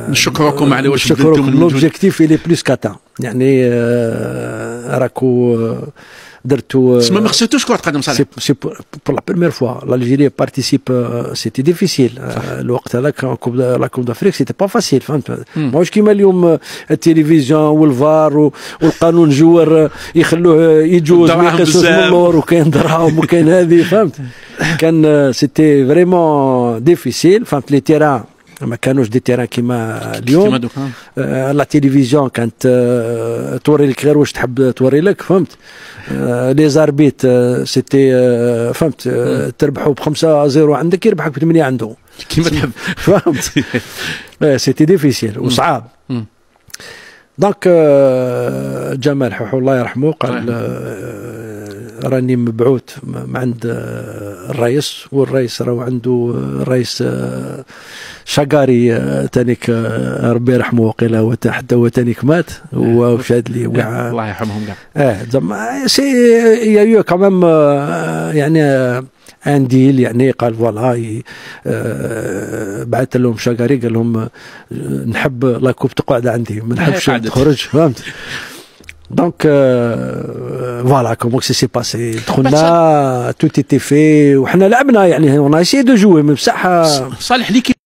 نشكركم على واش بذلتم من مجهود. لوبجيكتيف إلي بلوس كاتا، يعني راكو درتو. تسمى ما خسرتوش كرة قدم صالح. سي بور لا بروميير فوا l'Algérie participe، سيتي ديفيسيل الوقت هذاك لا كوب دافريك سيتي با فاسيل، فهمت؟ ماهوش كيما اليوم التلفزيون والفار والقانون جوار يخلوه يجوز ما يقصوش من اللور، وكاين دراهم وكاين هذه، فهمت؟ كان سيتي فريمون ديفيسيل، فهمت؟ لي تيران ما كانوش دي تيران كيما اليوم. لا تيليفزيون كانت توري لك غير واش تحب توري لك، فهمت؟ لي زاربيت سيتي، فهمت؟ تربحوا ب5-0 عندك، يربحك ب8 عنده كيما تحب، فهمت؟ سيتي ديفيسيل وصعاب. دونك جمال حوحو الله يرحمه قال راني مبعوث مع عند الرئيس، والرئيس راهو عنده الرئيس شقاري تانيك ربي يرحمه، وقيلا هو حتى هو تانيك مات، هو شاد لي الله يرحمهم كاع. زعما سي يا كمان يعني ان ديل، يعني قال فوالا بعث لهم شقاري قال لهم نحب لاكوب تقعد عندي، ما نحبش تخرج، فهمت؟ دونك فوالا كومون سي باسي، دخلنا تو تيتي في وحنا لعبنا، يعني اون اسي دو جوي، بصح صالح ليكيب